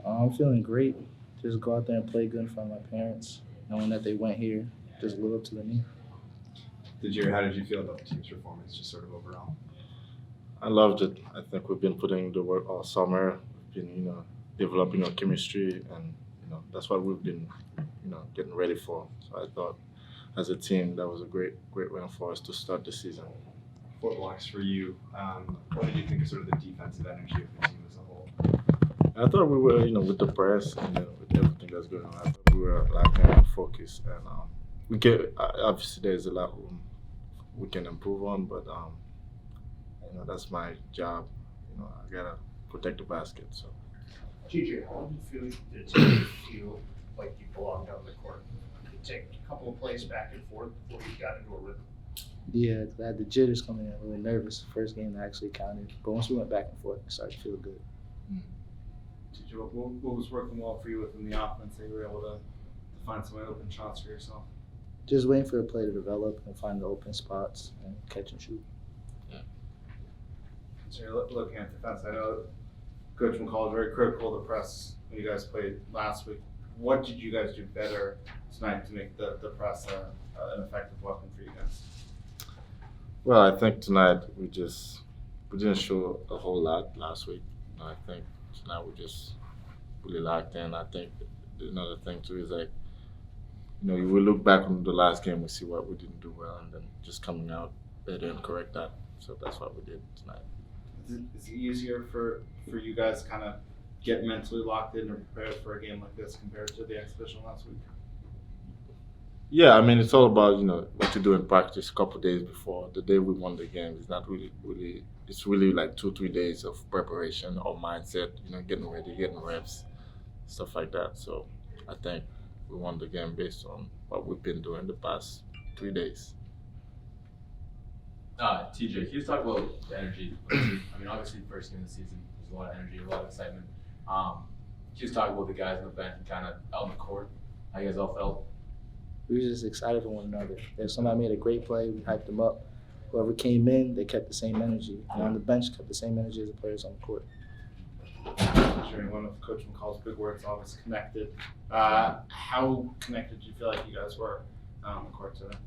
I'm feeling great. Just go out there and play good in front of my parents, knowing that they went here, just live up to the name. How did you feel about the team's performance, just sort of overall? I loved it. I think we've been putting the work all summer. We've been, developing our chemistry, and that's what we've been, getting ready for. So I thought, as a team, that was a great win for us to start the season. 4 blocks for you. What did you think of sort of the defensive energy of the team as a whole? I thought we were, with the press and with everything that's going on, I thought we were lacking on focus, and we get obviously there's a lot we can improve on, but that's my job. I gotta protect the basket. So. TJ, how did you feel like you belonged on the court? Did it take a couple of plays back and forth before you got into a rhythm? Yeah, I had the jitters coming in, really nervous. First game that actually counted, but once we went back and forth, it started to feel good. TJ, what was working well for you within the offense that you were able to find some open shots for yourself? Just waiting for the play to develop and find the open spots and catch and shoot. So you're looking at defense. I know Coach McCall is very critical of the press when you guys played last week. What did you guys do better tonight to make the press an effective weapon for you guys? Well, I think tonight we didn't show a whole lot last week. I think tonight we just really locked in. I think another thing too is like, we look back on the last game, we see what we didn't do well, and then just coming out better and correct that. So that's what we did tonight. Is it easier for you guys to kind of get mentally locked in and prepared for a game like this compared to the exhibition last week? Yeah, I mean, it's all about, what you do in practice a couple of days before. The day we won the game is not really, it's really like 2-3 days of preparation or mindset, getting ready, getting reps, stuff like that. So I think we won the game based on what we've been doing the past 3 days. TJ, can you just talk about the energy of the team? I mean, obviously, first game of the season, there's a lot of energy, a lot of excitement. Can you just talk about the guys on the bench and kind of out on the court, how you guys all felt? We were just excited for one another. If somebody made a great play, we hyped them up. Whoever came in, they kept the same energy. And on the bench, kept the same energy as the players on the court. Sharing one of Coach McCall's big words, always connected. How connected do you feel like you guys were on the court today?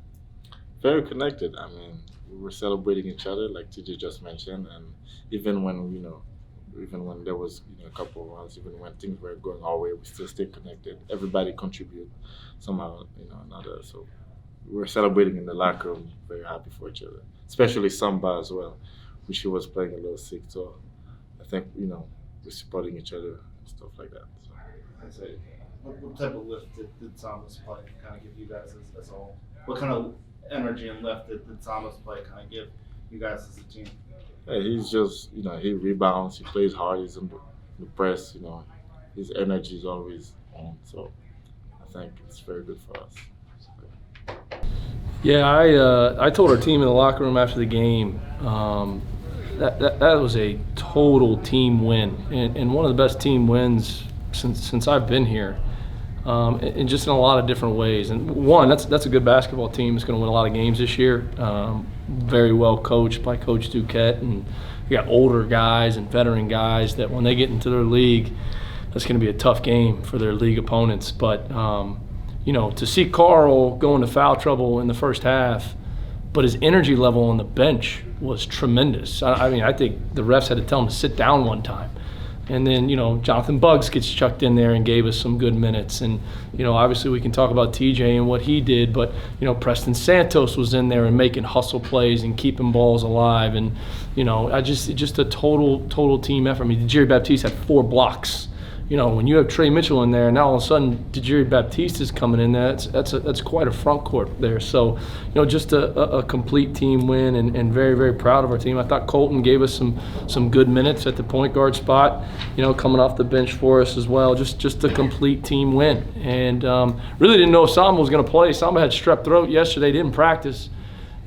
Very connected. I mean, we were celebrating each other, like TJ just mentioned, and even when there was a couple of runs, even when things were going our way, we still stayed connected. Everybody contribute somehow, another. So we were celebrating in the locker room, very happy for each other, especially Samba as well, which she was playing a little sick. So I think we're supporting each other and stuff like that. So. I say, what type of lift did Samba's play kind of give you guys as a whole? What kind of energy and lift did Samba's play kind of give you guys as a team? Yeah, he's just, he rebounds, he plays hard, he's in the press, his energy is always on. So I think it's very good for us. Yeah, I told our team in the locker room after the game that was a total team win, and one of the best team wins since I've been here, and just in a lot of different ways. And one, that's a good basketball team. It's going to win a lot of games this year. Very well coached by Coach Duquette, and we got older guys and veteran guys that when they get into their league, that's going to be a tough game for their league opponents. But to see Carl go into foul trouble in the first half, but his energy level on the bench was tremendous. I mean, I think the refs had to tell him to sit down one time. And then, Jonathan Buggs gets chucked in there and gave us some good minutes. And, obviously we can talk about TJ and what he did, but, Preston Santos was in there and making hustle plays and keeping balls alive. And, just a total team effort. I mean, Jerry Baptiste had 4 blocks. When you have Trey Mitchell in there, now all of a sudden Jerry Baptiste is coming in there. That's quite a front court there. So, just a complete team win, and very, very proud of our team. I thought Colton gave us some good minutes at the point guard spot, coming off the bench for us as well. Just a complete team win. And really didn't know if Samba was going to play. Samba had strep throat yesterday, didn't practice.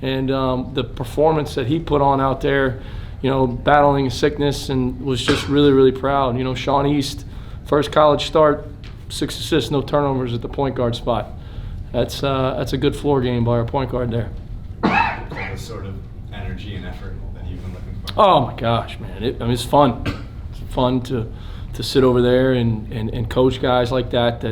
And the performance that he put on out there, battling sickness, and was just really, really proud. Sean East, first college start, 6 assists, no turnovers at the point guard spot. That's a good floor game by our point guard there. The sort of energy and effort that you've been looking for. Oh my gosh, man! It's fun. It's fun to to sit over there and coach guys like that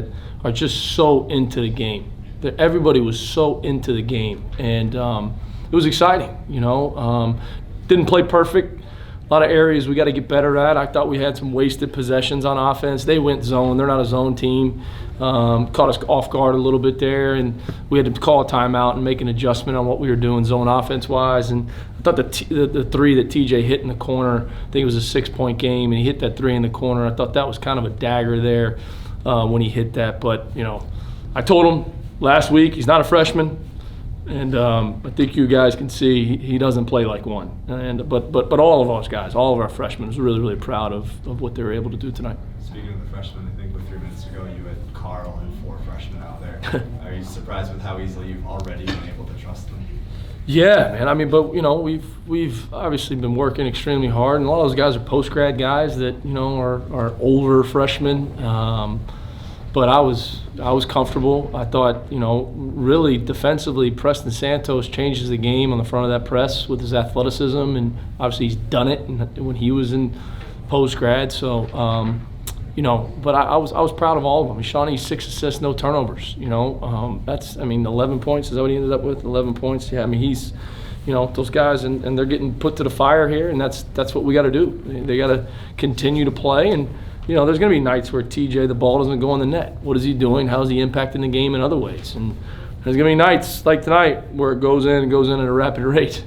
are just so into the game. Everybody was so into the game, and it was exciting. Didn't play perfect. A lot of areas we got to get better at. I thought we had some wasted possessions on offense. They went zone. They're not a zone team. Caught us off guard a little bit there, and we had to call a timeout and make an adjustment on what we were doing zone offense-wise. And I thought the three that TJ hit in the corner, I think it was a 6-point game, and he hit that three in the corner. I thought that was kind of a dagger there when he hit that. But, I told him last week he's not a freshman. And I think you guys can see he doesn't play like one. But all of us guys, all of our freshmen, was really, really proud of what they were able to do tonight. Speaking of the freshmen, I think 3 minutes ago you had Carl and 4 freshmen out there. Are you surprised with how easily you've already been able to trust them? Yeah, man. I mean, but we've obviously been working extremely hard, and a lot of those guys are post-grad guys that are older freshmen. But I was comfortable. I thought, really defensively, Preston Santos changes the game on the front of that press with his athleticism, and obviously he's done it when he was in post-grad. So, but I was proud of all of them. Shawnee 6 assists, no turnovers. That's 11 points. Is that what he ended up with? 11 points. Yeah, I mean he's, those guys, and they're getting put to the fire here, and that's what we got to do. They got to continue to play and. There's going to be nights where TJ, the ball doesn't go in the net. What is he doing? How is he impacting the game in other ways? And there's going to be nights like tonight where it goes in at a rapid rate.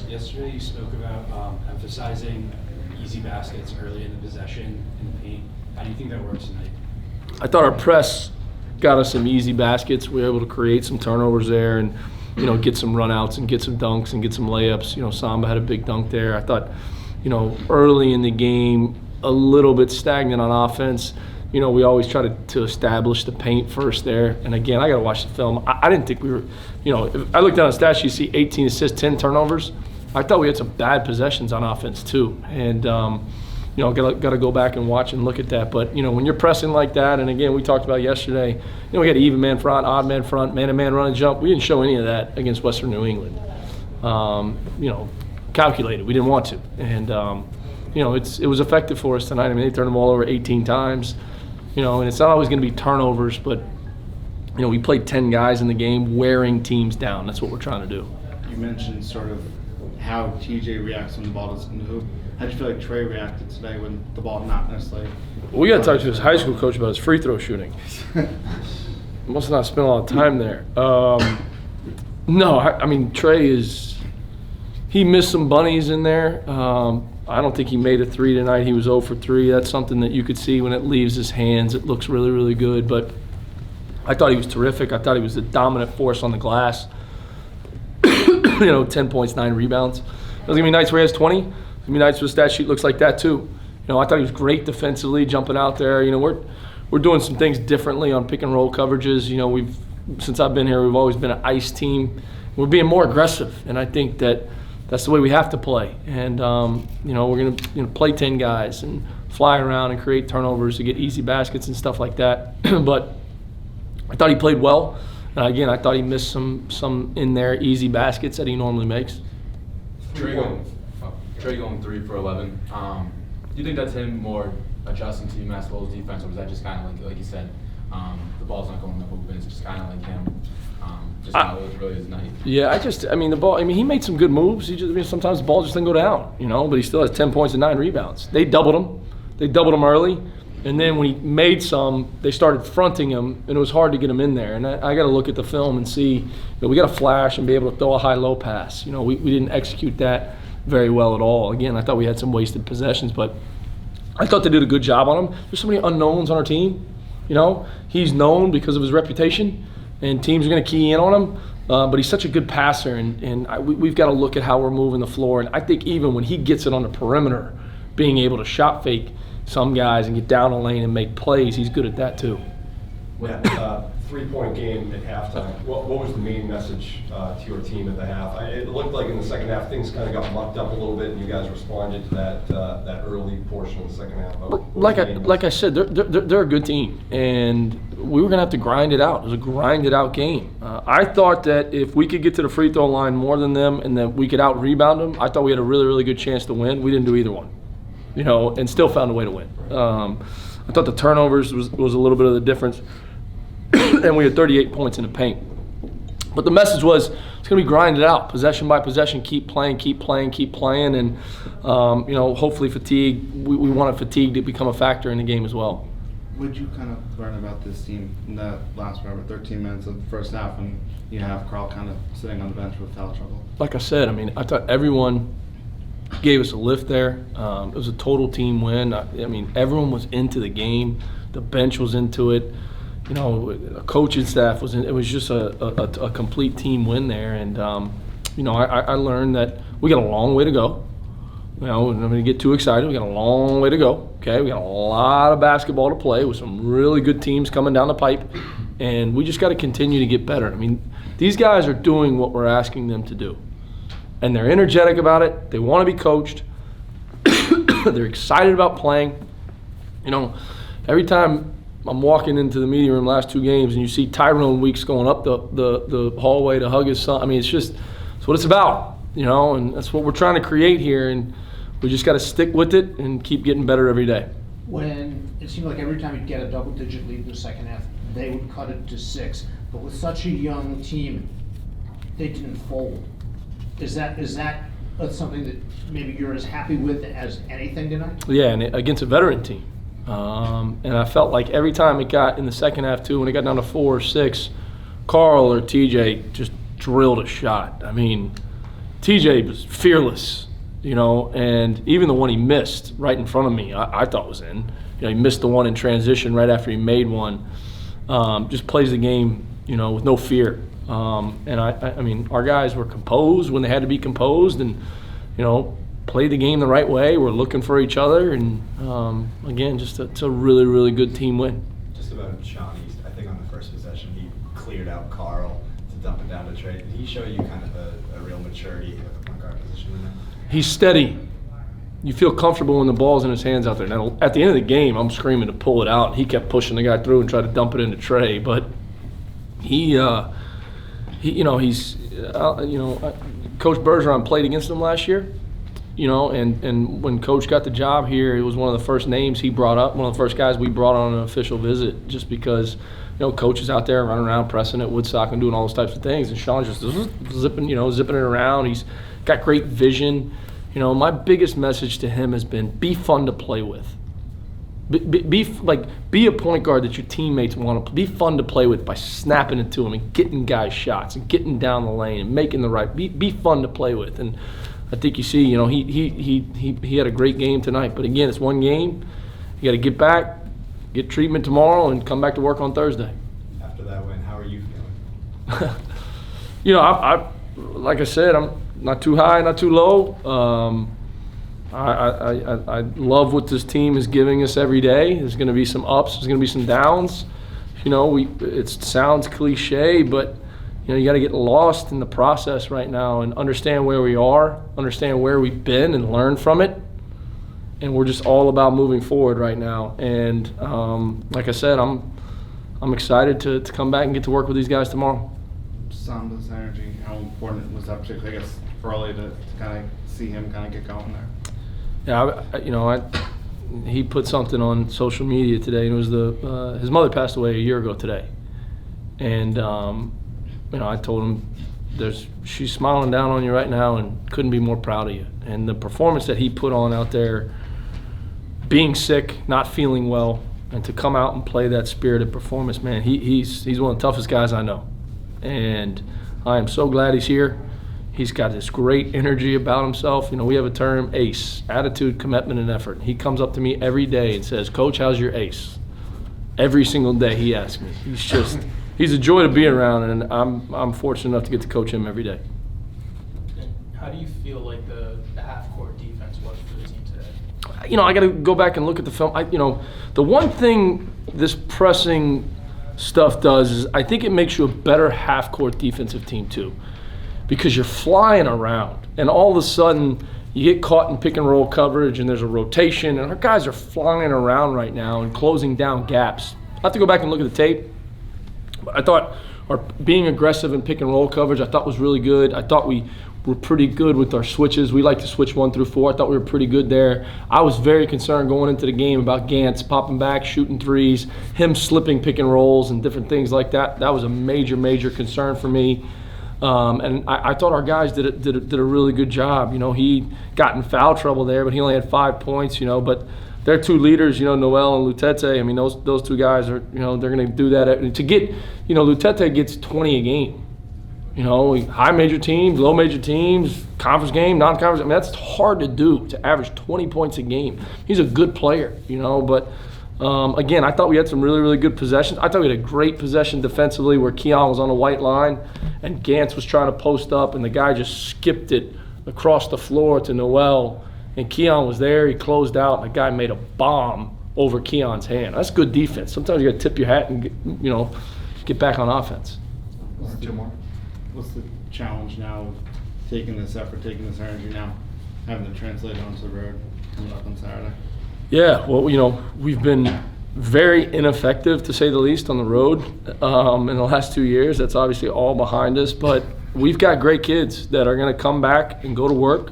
Yesterday you spoke about emphasizing easy baskets early in the possession in the paint. How do you think that works tonight? I thought our press got us some easy baskets. We were able to create some turnovers there and, get some runouts and get some dunks and get some layups. Samba had a big dunk there. I thought, early in the game, a little bit stagnant on offense. We always try to establish the paint first there. And again, I got to watch the film. I didn't think we were, if I looked down the stats, you see 18 assists, 10 turnovers. I thought we had some bad possessions on offense too. And, got to go back and watch and look at that. But, when you're pressing like that, and again, we talked about yesterday, we had even man front, odd man front, man-to-man run and jump. We didn't show any of that against Western New England. Calculated. We didn't want to. And, it was effective for us tonight. I mean, they turned the ball over 18 times, and it's not always going to be turnovers, but, we played 10 guys in the game wearing teams down. That's what we're trying to do. You mentioned sort of how TJ reacts when the ball doesn't in the hoop. How do you feel like Trey reacted today when the ball not necessarily? We got to talk to his high school coach about his free throw shooting. Must not spend a lot of time there. No, I mean, Trey he missed some bunnies in there. I don't think he made a 3 tonight. He was 0 for 3. That's something that you could see when it leaves his hands. It looks really, really good. But I thought he was terrific. I thought he was the dominant force on the glass. 10 points, 9 rebounds. There's going to be nights where he has 20. There's going to be nights where the stat sheet looks like that too. I thought he was great defensively, jumping out there. We're doing some things differently on pick and roll coverages. Since I've been here, we've always been an ice team. We're being more aggressive, and I think that's the way we have to play. And, we're going to play 10 guys and fly around and create turnovers to get easy baskets and stuff like that. But I thought he played well. Again, I thought he missed some in there easy baskets that he normally makes. Trey going 3 for 11. Do you think that's him more adjusting to UMass Lowell's defense, or was that just kind of like you said, the ball's not going in the hoop and it's just kind of like him? Just how it was really his night. Yeah, the ball. He made some good moves. Sometimes the ball just didn't go down, but he still has 10 points and 9 rebounds. They doubled him. They doubled him early, and then when he made some, they started fronting him, and it was hard to get him in there. And I got to look at the film and see. We got to flash and be able to throw a high-low pass. We didn't execute that very well at all. Again, I thought we had some wasted possessions, but I thought they did a good job on him. There's so many unknowns on our team. He's known because of his reputation. And teams are going to key in on him, but he's such a good passer, and we've got to look at how we're moving the floor. And I think even when he gets it on the perimeter, being able to shot fake some guys and get down the lane and make plays, he's good at that too. With a 3-point game at halftime, what was the main message to your team at the half? It looked like in the second half things kind of got mucked up a little bit, and you guys responded to that early portion of the second half. Like I said, they're a good team, and we were going to have to grind it out. It was a grinded out game. I thought that if we could get to the free throw line more than them and that we could out-rebound them, I thought we had a really, really good chance to win. We didn't do either one. and still found a way to win. I thought the turnovers was a little bit of the difference, and we had 38 points in the paint. But the message was it's going to be grinded out, possession by possession, keep playing, and hopefully fatigue. We wanted fatigue to become a factor in the game as well. What did you kind of learn about this team in that last 13 minutes of the first half when you have Carl kind of sitting on the bench with foul trouble? Like I said, I thought everyone gave us a lift there. It was a total team win. Everyone was into the game. The bench was into it. The coaching staff was in. It was just a complete team win there. And, I learned that we got a long way to go. I'm going to get too excited. We got a long way to go. Okay, we got a lot of basketball to play with some really good teams coming down the pipe, and we just got to continue to get better. These guys are doing what we're asking them to do, and they're energetic about it. They want to be coached. They're excited about playing. Every time I'm walking into the meeting room last 2 games, and you see Tyrone Weeks going up the hallway to hug his son. It's what it's about, and that's what we're trying to create here. And we just got to stick with it and keep getting better every day. When it seemed like every time you'd get a double-digit lead in the second half, they would cut it to 6. But with such a young team, they didn't fold. Is that something that maybe you're as happy with as anything tonight? Yeah, and against a veteran team. And I felt like every time it got in the second half too, when it got down to 4 or 6, Carl or TJ just drilled a shot. TJ was fearless. And even the one he missed right in front of me, I thought was in. He missed the one in transition right after he made one. Just plays the game, with no fear. And our guys were composed when they had to be composed, and played the game the right way. We're looking for each other, and again, it's a really, really good team win. Just about Sean East, I think on the first possession he cleared out Carl to dump it down to Trey. Did he show you kind of a real maturity at the point guard position in there? He's steady. You feel comfortable when the ball's in his hands out there. Now, at the end of the game, I'm screaming to pull it out, and he kept pushing the guy through and tried to dump it into Trey. But he's Coach Bergeron played against him last year, and when Coach got the job here, it was one of the first names he brought up, one of the first guys we brought on an official visit, just because Coach is out there running around, pressing at Woodstock and doing all those types of things, and Sean's just zipping it around. He's got great vision. My biggest message to him has been be fun to play with. Be a point guard that your teammates want to be fun to play with by snapping it to him and getting guys shots and getting down the lane and making the right. Be fun to play with. And I think you see, he had a great game tonight. But again, it's one game. You got to get back, get treatment tomorrow, and come back to work on Thursday. After that win, how are you feeling? Like I said, I'm not too high, not too low. I love what this team is giving us every day. There's going to be some ups. There's going to be some downs. It sounds cliche, but you got to get lost in the process right now and understand where we are, understand where we've been, and learn from it. And we're just all about moving forward right now. And like I said, I'm excited to come back and get to work with these guys tomorrow. Samba's energy, how important was that, particularly, I guess, for Ollie to kind of see him kind of get going there? Yeah, he put something on social media today, and it was his mother passed away a year ago today, and I told him she's smiling down on you right now, and couldn't be more proud of you. And the performance that he put on out there, being sick, not feeling well, and to come out and play that spirited performance, man, he's one of the toughest guys I know, and I am so glad he's here. He's got this great energy about himself. We have a term, ACE, attitude, commitment, and effort. He comes up to me every day and says, "Coach, how's your ACE?" Every single day he asks me. He's a joy to be around, and I'm fortunate enough to get to coach him every day. How do you feel like the half-court defense was for the team today? I got to go back and look at the film. The one thing this pressing stuff does is I think it makes you a better half-court defensive team too. Because you're flying around, and all of a sudden you get caught in pick and roll coverage, and there's a rotation, and our guys are flying around right now and closing down gaps. I have to go back and look at the tape. I thought our being aggressive in pick and roll coverage, I thought was really good. I thought we we're pretty good with our switches. We like to switch 1 through 4. I thought we were pretty good there. I was very concerned going into the game about Gantz popping back, shooting threes, him slipping pick and rolls and different things like that. That was a major concern for me. And I thought our guys did a really good job. You know, he got in foul trouble there, but he only had 5 points. You know, but their two leaders, you know, Noel and Lutete. I mean, those two guys are, you know, they're going to do that. To get, you know, Lutete gets 20 a game. You know, high major teams, low major teams, conference game, non-conference. I mean, that's hard to do, to average 20 points a game. He's a good player, you know, but again, I thought we had some really good possessions. I thought we had a great possession defensively where Keon was on the white line and Gantz was trying to post up and the guy just skipped it across the floor to Noel and Keon was there. He closed out and the guy made a bomb over Keon's hand. That's good defense. Sometimes you got to tip your hat and get back on offense. Two more. What's the challenge now of taking this effort, taking this energy now, having to translate it onto the road coming up on Saturday? Yeah, well, you know, we've been very ineffective, to say the least, on the road in the last 2 years. That's obviously all behind us, but we've got great kids that are going to come back and go to work.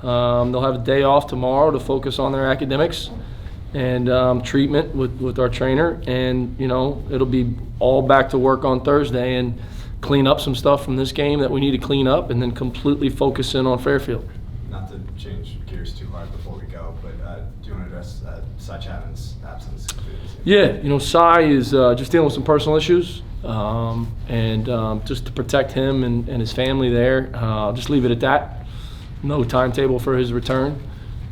They'll have a day off tomorrow to focus on their academics and treatment with our trainer, and, you know, it'll be all back to work on Thursday and clean up some stuff from this game that we need to clean up and then completely focus in on Fairfield. Not to change gears too hard before we go, but do you want to address Cy Chapman's absence? Yeah, you know, Cy is just dealing with some personal issues, and just to protect him and his family there, I'll just leave it at that. No timetable for his return,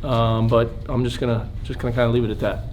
but I'm just gonna kind of leave it at that.